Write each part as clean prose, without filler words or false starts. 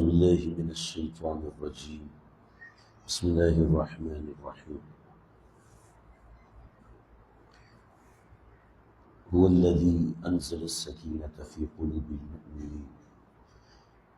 بالله من الشيطان الرجيم. بسم الله الرحمن الرحيم. هو الذي أنزل السكينة في قلوب المؤمنين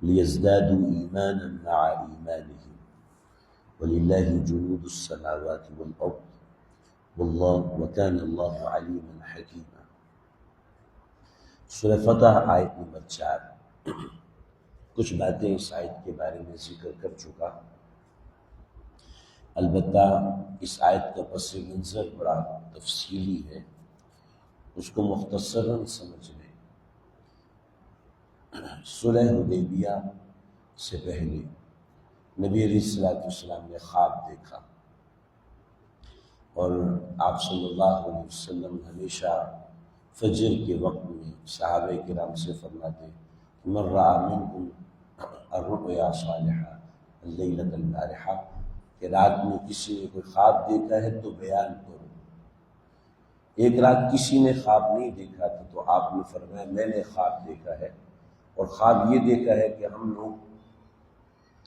ليزدادوا إيمانا مع إيمانهم ولله جنود السماوات والأرض والله وكان الله عليما حكيما. سورہ فتح آیت نمبر 4. کچھ باتیں اس آیت کے بارے میں ذکر کر چکا، البتہ اس آیت کا پس منظر بڑا تفصیلی ہے، اس کو مختصراً سمجھ لیں۔ صلح حدیبیہ سے پہلے نبی علیہ السلام نے خواب دیکھا، اور آپ صلی اللہ علیہ وسلم ہمیشہ فجر کے وقت میں صحابہ کرام سے فرماتے من رأى منکم الرؤیا صالحہ اللیلۃ البارحہ، کہ رات میں کسی نے کوئی خواب دیکھا ہے تو بیان کرو۔ ایک رات کسی نے خواب نہیں دیکھا تھا تو آپ نے فرمایا میں نے خواب دیکھا ہے، اور خواب یہ دیکھا ہے کہ ہم لوگ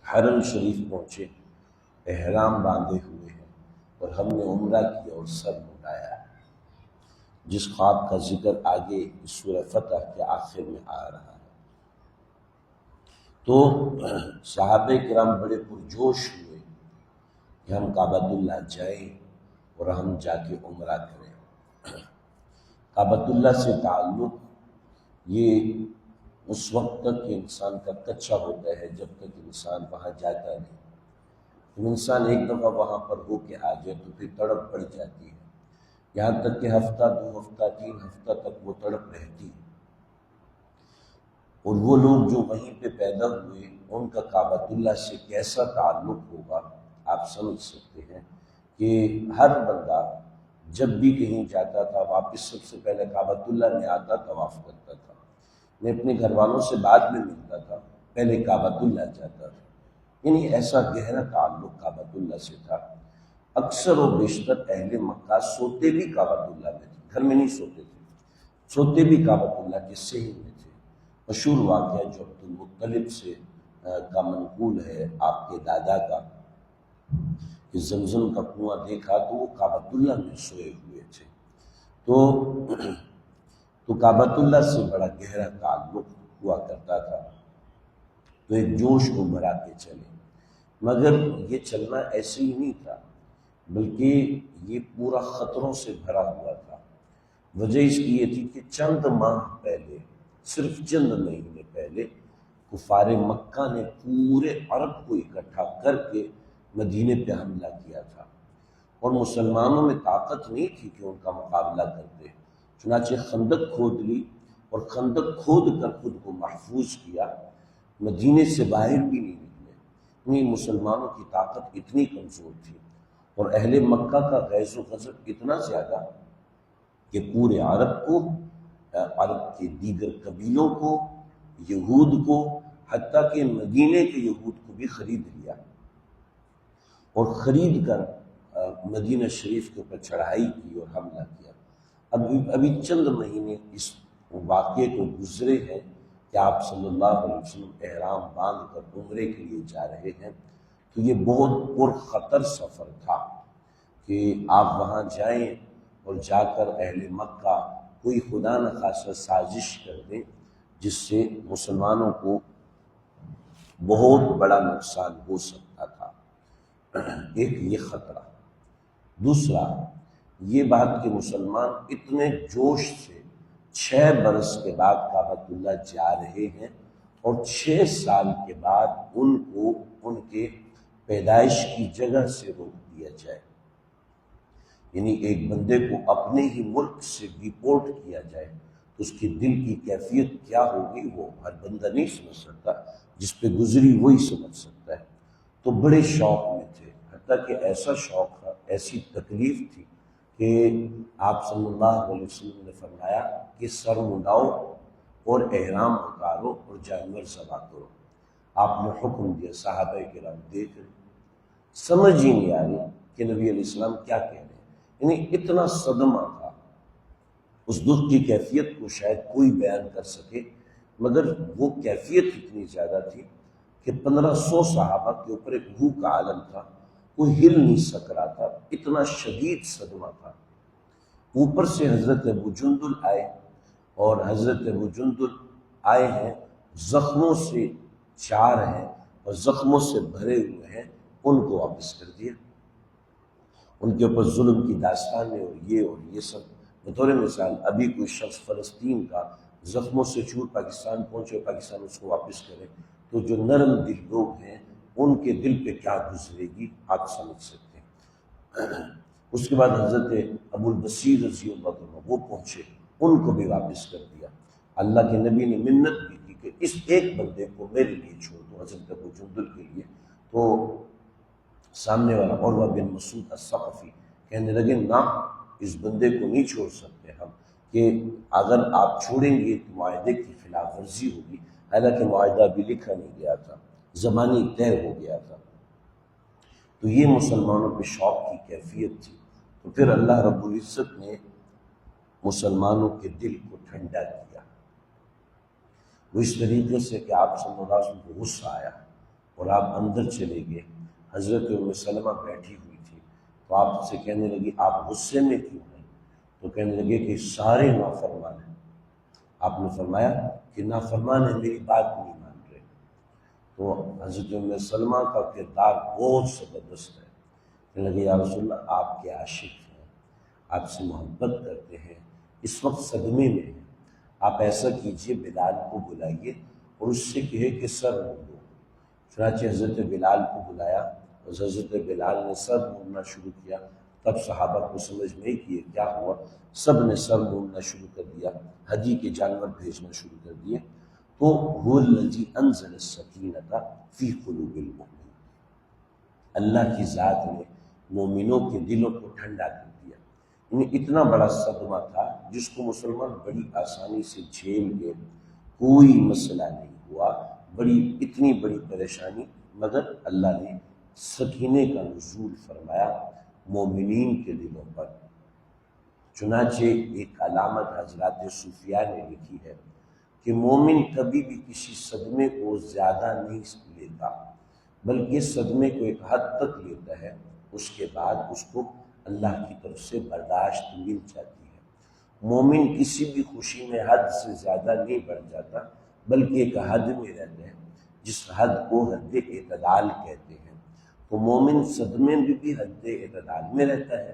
حرم شریف پہنچے، احرام باندھے ہوئے ہیں، اور ہم نے عمرہ کیا اور سر مڈایا، جس خواب کا ذکر آگے سورہ فتح کے آخر میں آ رہا ہے۔ تو صحابہ کرام بڑے پرجوش ہوئے کہ ہم کعبۃ اللہ جائیں اور ہم جا کے عمرہ کریں۔ کعبۃ اللہ سے تعلق یہ اس وقت تک کہ انسان کا کچا ہوتا ہے جب تک انسان وہاں جاتا نہیں۔ جب انسان ایک دفعہ وہاں پر ہو کے آ جائے تو پھر تڑپ پڑ جاتی ہے، یہاں تک کہ ہفتہ 2 ہفتہ 3 ہفتہ تک وہ تڑپ رہتی ہے۔ اور وہ لوگ جو وہیں پہ پیدا ہوئے ان کا کعبۃ اللہ سے کیسا تعلق ہوگا آپ سمجھ سکتے ہیں کہ ہر بندہ جب بھی کہیں جاتا تھا واپس سب سے پہلے کعبۃ اللہ میں آتا، طواف کرتا تھا۔ میں اپنے گھر والوں سے بعد میں ملتا تھا، پہلے کعبۃ اللہ جاتا تھا، یعنی ایسا گہرا تعلق کعبۃ اللہ سے تھا۔ اکثر و بیشتر اہل مکہ سوتے بھی کعبۃ اللہ میں تھے، گھر میں نہیں سوتے تھے، سوتے بھی کعبۃ اللہ کے صحن میں تھے۔ مشہور واقعہ جو عبد المطلب سے کا منقول ہے، آپ کے دادا کا، کہ زمزم کا کنواں دیکھا تو وہ کعبۃ اللہ میں سوئے ہوئے تھے۔ تو کعبۃ اللہ سے بڑا گہرا تعلق ہوا کرتا تھا، تو ایک جوش کو بڑھا کے چلے، مگر یہ چلنا ایسے ہی نہیں تھا، بلکہ یہ پورا خطروں سے بھرا ہوا تھا۔ وجہ اس کی یہ تھی کہ چند ماہ پہلے، صرف چند مہینے پہلے، کفار مکہ نے پورے عرب کو اکٹھا کر کے مدینے پہ حملہ کیا تھا، اور مسلمانوں میں طاقت نہیں تھی کہ ان کا مقابلہ کرتے، چنانچہ خندق کھود لی، اور خندق کھود کر خود کو محفوظ کیا، مدینے سے باہر بھی نہیں نکلے۔ یعنی مسلمانوں کی طاقت اتنی کمزور تھی، اور اہل مکہ کا غیظ و غضب اتنا زیادہ کہ پورے عرب کو، عرب کے دیگر قبیلوں کو، یہود کو، حتیٰ کہ مدینے کے یہود کو بھی خرید لیا، اور خرید کر مدینہ شریف کے اوپر چڑھائی کی اور حملہ کیا۔ ابھی چند مہینے اس واقعے کو گزرے ہیں کہ آپ صلی اللہ علیہ وسلم احرام باندھ کر عمرے کے لیے جا رہے ہیں، تو یہ بہت پرخطر سفر تھا کہ آپ وہاں جائیں اور جا کر اہل مکہ کوئی خدا نخواستہ سازش کر دیں جس سے مسلمانوں کو بہت بڑا نقصان ہو سکتا تھا۔ ایک یہ خطرہ، دوسرا یہ بات کہ مسلمان اتنے جوش سے 6 برس کے بعد کعبۃ اللہ جا رہے ہیں، اور 6 سال کے بعد ان کو ان کے پیدائش کی جگہ سے روک دیا جائے، یعنی ایک بندے کو اپنے ہی ملک سے ڈیپورٹ کیا جائے تو اس کے دل کی کیفیت کیا ہوگی وہ ہر بندہ نہیں سمجھ سکتا، جس پہ گزری وہی سمجھ سکتا ہے۔ تو بڑے شوق میں تھے، حتیٰ کہ ایسا شوق تھا، ایسی تکلیف تھی کہ آپ صلی اللہ علیہ وسلم نے فرمایا کہ سر مڈاؤ اور احرام اتارو اور جانور ذبح کرو۔ آپ نے حکم دیا، صحابہ کرام دیکھ رہے، سمجھ ہی نہیں آ رہی کہ نبی علیہ السلام کیا کہہ رہے ہیں، یعنی اتنا صدمہ تھا۔ اس دکھ کی کیفیت کو شاید کوئی بیان کر سکے، مگر وہ کیفیت اتنی زیادہ تھی کہ 1500 صحابہ کے اوپر ایک روح کا عالم تھا، کوئی ہل نہیں سک رہا تھا، اتنا شدید صدمہ تھا۔ اوپر سے حضرت ابو جندل آئے، اور حضرت ابو جندل آئے ہیں زخموں سے، 4 ہیں اور زخموں سے بھرے ہوئے ہیں، ان کو واپس کر دیا۔ ان کے اوپر ظلم کی داستانیں اور یہ سب۔ بطور مثال ابھی کوئی شخص فلسطین کا زخموں سے چور پاکستان پہنچے، پاکستان اس کو واپس کرے، تو جو نرم دل لوگ ہیں ان کے دل پہ کیا گزرے گی آپ سمجھ سکتے ہیں۔ اس کے بعد حضرت ابو البصیر رضی اللہ عنہ وہ پہنچے، ان کو بھی واپس کر دیا۔ اللہ کے نبی نے منت بھی کی کہ اس ایک بندے کو میرے لیے چھوڑ دو، حضرت ابو جندل کے لیے۔ تو سامنے والا عروہ بن مسعود الثقفی کہنے لگے نہ، اس بندے کو نہیں چھوڑ سکتے ہم، کہ اگر آپ چھوڑیں گے تو معاہدے کی خلاف ورزی ہوگی، حالانکہ معاہدہ بھی لکھا نہیں گیا تھا، زمانی طے ہو گیا تھا۔ تو یہ مسلمانوں پہ شوق کی کیفیت تھی۔ تو پھر اللہ رب العزت نے مسلمانوں کے دل کو ٹھنڈا کیا، وہ اس طریقے سے کہ آپ صلی اللہ علیہ وسلم کو غصہ آیا اور آپ اندر چلے گئے۔ حضرت ام سلمہ بیٹھی ہوئی تھی، تو آپ سے کہنے لگی آپ غصے میں کیوں ہیں؟ تو کہنے لگے کہ سارے نافرمان ہیں۔ آپ نے فرمایا کہ نافرمان ہے، میری بات نہیں مان رہے۔ تو حضرت ام سلمہ کا کردار بہت زبردست ہے، کہنے لگے یا رسول اللہ آپ کے عاشق ہیں، آپ سے محبت کرتے ہیں، اس وقت صدمے میں ہیں، آپ ایسا کیجئے بلال کو بلائیے اور اس سے کہے کہ سر موڑ دو۔ چنانچہ حضرت بلال کو بلایا اور حضرت بلال نے سر موڑنا شروع کیا۔ تب صحابہ کو سمجھ میں کہ یہ کیا ہوا، سب نے سر موڑنا شروع کر دیا، ہدی کے جانور بھیجنا شروع کر دیے۔ تو هو الذی انزل السکینۃ فی قلوب المؤمنین، اللہ کی ذات نے مومنوں کے دلوں کو ٹھنڈا کر دیا۔ یعنی اتنا بڑا صدمہ تھا جس کو مسلمان بڑی آسانی سے جھیل گئے، کوئی مسئلہ نہیں ہوا، اتنی بڑی پریشانی، مگر اللہ نے سکینے کا نزول فرمایا مومنین کے دلوں پر۔ چنانچہ ایک علامت حضرات صوفیاء نے لکھی ہے کہ مومن کبھی بھی کسی صدمے کو زیادہ نہیں لیتا، بلکہ صدمے کو ایک حد تک لیتا ہے، اس کے بعد اس کو اللہ کی طرف سے برداشت مل جاتی ہے۔ مومن کسی بھی خوشی میں حد سے زیادہ نہیں بڑھ جاتا، بلکہ ایک حد میں رہتا ہے، جس حد کو حد اعتدال کہتے ہیں۔ تو مومن صدمے میں بھی حد اعتدال میں رہتا ہے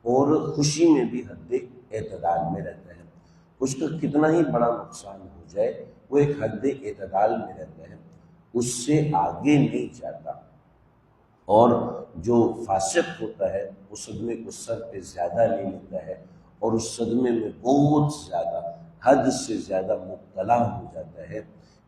اور خوشی میں بھی حد اعتدال میں رہتا ہے۔ اس کا کتنا ہی بڑا نقصان ہو جائے وہ ایک حد اعتدال میں رہتا ہے، اس سے آگے نہیں جاتا۔ اور جو فاسق ہوتا ہے وہ صدمے کو سر پہ زیادہ لے لیتا ہے اور اس صدمے میں بہت زیادہ، حد سے زیادہ مبتلا ہو جاتا ہے۔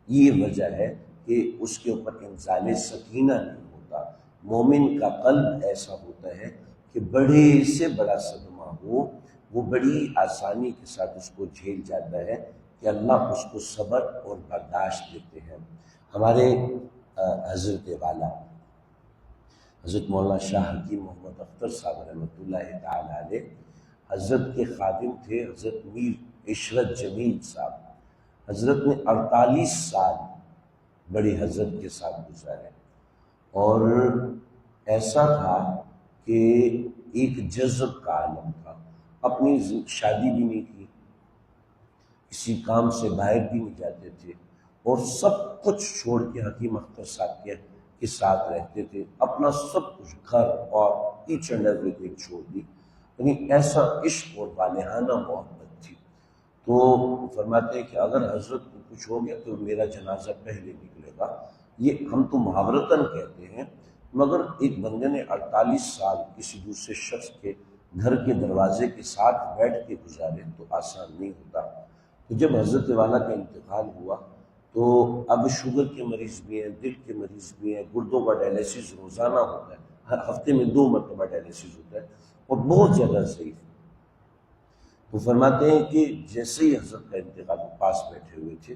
یہ وجہ ہے کہ اس کے اوپر انزال سکینہ نہیں ہوتا۔ مومن کا قلب ایسا ہوتا ہے کہ بڑے سے بڑا صدمہ ہو وہ بڑی آسانی کے ساتھ اس کو جھیل جاتا ہے، کہ اللہ اس کو صبر اور برداشت دیتے ہیں۔ ہمارے حضرت والا حضرت مولانا شاہ حکیم محمد اختر صاحب رحمۃ اللہ تعالی علیہ، حضرت کے خادم تھے حضرت میر عشرت جمیل صاحب۔ حضرت نے 48 سال بڑی حضرت کے ساتھ گزارے، اور ایسا تھا کہ ایک جذب کا عالم تھا، اپنی شادی بھی نہیں کی، کسی کام سے باہر بھی نہیں جاتے تھے، اور سب کچھ چھوڑ کے حکیم اختر صاحب کے ساتھ رہتے تھے، اپنا سب کچھ گھر اور ایچ اینڈ ایوری تھنگ چھوڑ دی۔ یعنی ایسا عشق اور والہانہ محبت تھی۔ تو فرماتے ہیں کہ اگر حضرت کو کچھ ہو گیا تو میرا جنازہ پہلے نکلے گا۔ یہ ہم تو محاورتاً کہتے ہیں، مگر ایک بندے نے 48 سال کسی دوسرے شخص کے گھر کے دروازے کے ساتھ بیٹھ کے گزارے تو آسان نہیں ہوتا۔ تو جب حضرت والا کا انتقال ہوا تو اب شوگر کے مریض بھی ہیں، دل کے مریض بھی ہیں، گردوں کا ڈائلیسس روزانہ ہوتا ہے، ہر ہفتے میں 2 مرتبہ ڈائلیسس ہوتا ہے، اور بہت زیادہ ضعیف۔ تو فرماتے ہیں کہ جیسے ہی حضرت کا انتقال پاس بیٹھے ہوئے تھے،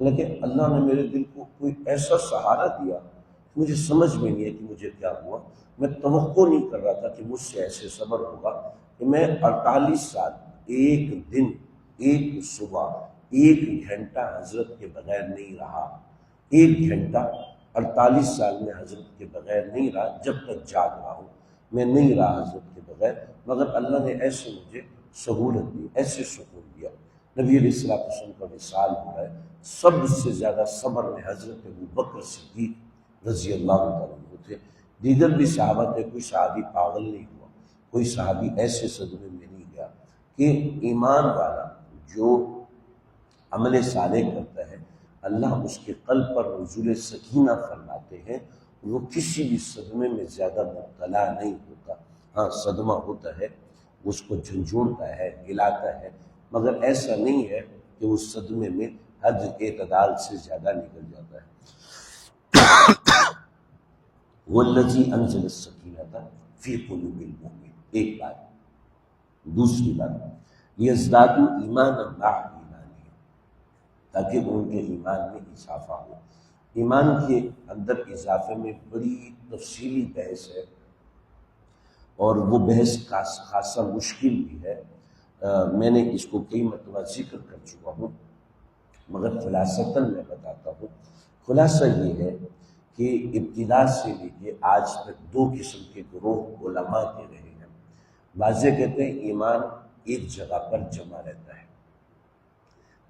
لیکن اللہ نے میرے دل کو کوئی ایسا سہارا دیا کہ مجھے سمجھ میں نہیں ہے کہ مجھے کیا ہوا۔ میں توقع نہیں کر رہا تھا کہ مجھ سے ایسے صبر ہوگا کہ میں 48 سال ایک دن، ایک صبح، 1 گھنٹہ حضرت کے بغیر نہیں رہا، 1 گھنٹہ۔ 48 سال میں حضرت کے بغیر نہیں رہا، جب تک جاگ رہا ہوں میں نہیں رہا حضرت کے بغیر، مگر اللہ نے ایسے مجھے سہولت دی، ایسے سکون دیا۔ نبی علیہ السلام کا وصال ہوا ہے، سب سے زیادہ صبر میں حضرت ابوبکر صدیق رضی اللہ عنہ تھے۔ دیگر بھی صحابہ تھے، کوئی صحابی پاگل نہیں ہوا، کوئی صحابی ایسے صدمے میں نہیں گیا کہ ایمان والا جو عمل صالح کرتا ہے اللہ اس کے قلب پر نزول سکینہ فرماتے ہیں، وہ کسی بھی صدمے میں زیادہ مبتلا نہیں ہوتا۔ ہاں صدمہ ہوتا ہے، اس کو جھنجھوڑتا ہے، ہلاتا ہے، مگر ایسا نہیں ہے کہ اس صدمے میں حد اعتدال سے زیادہ نکل جاتا ہے۔ والذی انزل السکینۃ فی قلوب المؤمنین، ایک بات۔ دوسری بات یزدادوا ایمانا مع ایمانہم، تاکہ ان کے ایمان میں اضافہ ہو۔ ایمان کے اندر اضافے میں بڑی تفصیلی بحث ہے، اور وہ بحث خاصا مشکل بھی ہے۔ میں نے اس کو کئی مرتبہ ذکر کر چکا ہوں، مگر خلاصتاً میں بتاتا ہوں۔ خلاصہ یہ ہے کہ ابتدا سے لے کے آج تک دو قسم کے گروہ علماء کے رہے ہیں۔ بعضے کہتے ہیں ایمان ایک جگہ پر جمع رہتا ہے،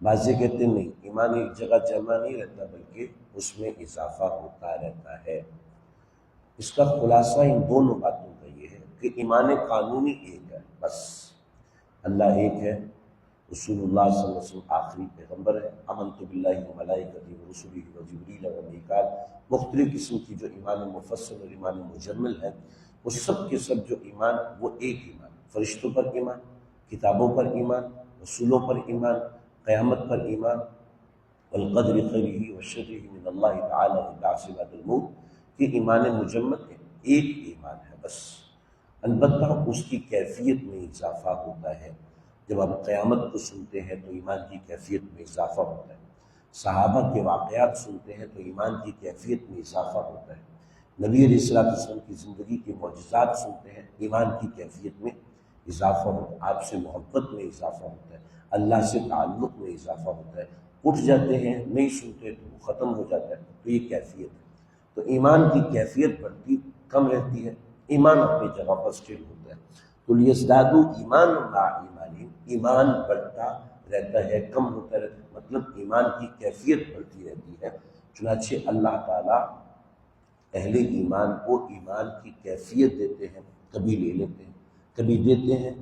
بعضے کہتے ہیں نہیں، ایمان ایک جگہ جمع نہیں رہتا بلکہ اس میں اضافہ ہوتا رہتا ہے۔ اس کا خلاصہ ان دونوں باتوں کا یہ ہے کہ ایمان قانونی ایک ہے، بس اللہ ایک ہے، رسول اللہ صلی اللہ علیہ وسلم آخری پیغمبر ہے، آمنت باللہ و ملائکتہ و رسلہ و جبریل و میکال، مختلف قسم کی جو ایمان مفصل اور ایمان مجمل ہے، وہ سب کے سب جو ایمان وہ ایک ایمان، فرشتوں پر ایمان، کتابوں پر ایمان، رسولوں پر ایمان، قیامت پر ایمان، والقدر خیرہ و شرہ من اللہ تعالی والبعث بعد الموت، یہ ایمان مجمل ہے، ایک ایمان ہے بس۔ البتہ اس کی کیفیت میں اضافہ ہوتا ہے۔ جب آپ قیامت کو سنتے ہیں تو ایمان کی کیفیت میں اضافہ ہوتا ہے، صحابہ کے واقعات سنتے ہیں تو ایمان کی کیفیت میں اضافہ ہوتا ہے، نبی علیہ السلام کی زندگی کے معجزات سنتے ہیں، ایمان کی کیفیت میں اضافہ ہوتا ہے، آپ سے محبت میں اضافہ ہوتا ہے، اللہ سے تعلق میں اضافہ ہوتا ہے۔ اٹھ جاتے ہیں نہیں سنتے تو وہ ختم ہو جاتا ہے، تو یہ کیفیت ہے۔ تو ایمان کی کیفیت بڑھتی کم رہتی ہے، ایمان اپنی جگہ پر اسٹیل ہوتا ہے۔ تو لیزدادوا ایمانا مع ایمانہم، ایمان بڑھتا رہتا ہے، کم ہوتا رہتا ہے، مطلب ایمان کی کیفیت بڑھتی رہتی ہے۔ چنانچہ اللہ تعالیٰ اہل ایمان کو ایمان کی کیفیت دیتے ہیں، کبھی لے لیتے ہیں، کبھی دیتے ہیں،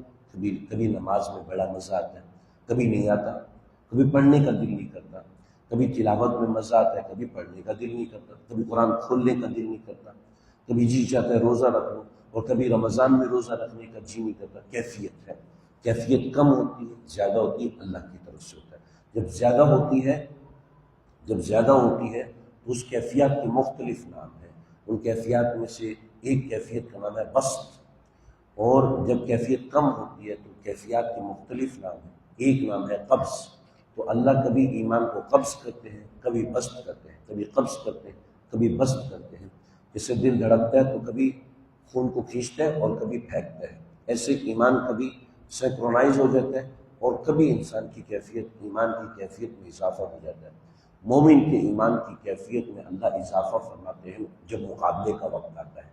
کبھی نماز میں بڑا مزہ آتا ہے، کبھی نہیں آتا، کبھی پڑھنے کا دل نہیں کرتا، کبھی تلاوت میں مزہ آتا ہے، کبھی پڑھنے کا دل نہیں کرتا، کبھی قرآن کھولنے کا دل نہیں کرتا، کبھی جی چاہتا ہے روزہ رکھ لو، اور کبھی رمضان میں روزہ رکھنے کا جی نہیں کرتا۔ کیفیت ہے، کیفیت کم ہوتی ہے، زیادہ ہوتی ہے، اللہ کی طرف سے ہوتا ہے۔ جب زیادہ ہوتی ہے تو اس کیفیت کے مختلف نام ہیں، ان کیفیات میں سے ایک کیفیت کا نام ہے بسط، اور جب کیفیت کم ہوتی ہے تو کیفیات کے مختلف نام ہیں، ایک نام ہے قبض۔ تو اللہ کبھی ایمان کو قبض کرتے ہیں، کبھی بسط کرتے ہیں، کبھی قبض کرتے ہیں، کبھی بسط کرتے ہیں۔ جیسے دل دھڑکتا ہے تو کبھی خون کو کھینچتا ہے اور کبھی پھینکتا ہے، ایسے ایمان کبھی سینکرونائز ہو جاتا ہے، اور کبھی انسان کی کیفیت، ایمان کی کیفیت میں اضافہ ہو جاتا ہے۔ مومن کے ایمان کی کیفیت میں اللہ اضافہ فرماتے ہیں جب مقابلے کا وقت آتا ہے،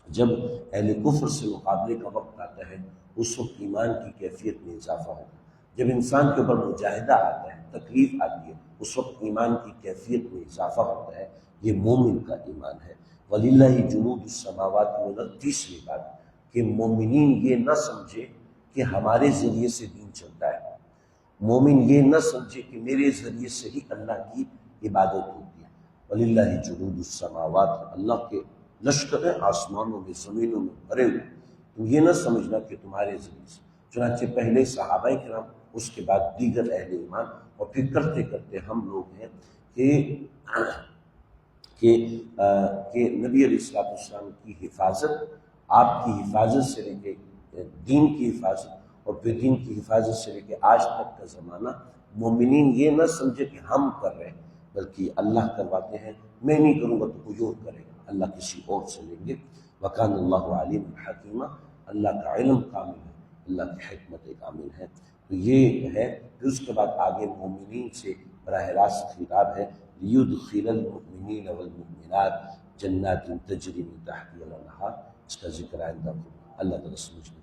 جب اہل کفر سے مقابلے کا وقت آتا ہے، اس وقت ایمان کی کیفیت میں اضافہ ہوتا ہے۔ جب انسان کے اوپر مجاہدہ آتا ہے، تکلیف آتی ہے، اس وقت ایمان کی کیفیت میں اضافہ ہوتا ہے۔ یہ مومن کا ایمان ہے۔ وَلِلَّهِ جُنُودُ السَّمَاوَاتِ وَالْأَرْضِ، تیسری بات کہ مومنین یہ نہ سمجھے کہ ہمارے ذریعے سے دین چلتا ہے، مومن یہ نہ سمجھے کہ میرے ذریعے سے ہی اللہ کی عبادت ہوتی ہے۔ وَلِلَّهِ جُنُودُ السَّمَاوَاتِ، اللہ کے لشکر ہیں آسمانوں میں زمینوں میں بھرے ہوئے، تم یہ نہ سمجھنا کہ تمہارے ذریعے سے۔ چنانچہ پہلے صحابہ کرام، اس کے بعد دیگر اہل ایمان، اور پھر کرتے کرتے ہم لوگ ہیں کہ نبی علیہ السلام کی حفاظت، آپ کی حفاظت سے لے کے دین کی حفاظت، اور پھر دین کی حفاظت سے لے کے آج تک کا زمانہ، مومنین یہ نہ سمجھے کہ ہم کر رہے ہیں، بلکہ اللہ کرواتے ہیں۔ میں نہیں کروں گا تو کوئی اور کرے گا، اللہ کسی اور سے لیں گے۔ وَكَانَ اللَّهُ عَلِيمًا حَكِيمًا، اللہ کا علم کامل ہے، اللہ کی حکمت کامل ہے۔ تو یہ ہے۔ پھر اس کے بعد آگے مومنین سے براہ راست خطاب ہے، لیدخل المؤمنین والمؤمنات جنات تجری من تحتها الانہار، اس کا ذکر آئندہ اللہ تعالیٰ سمجھنے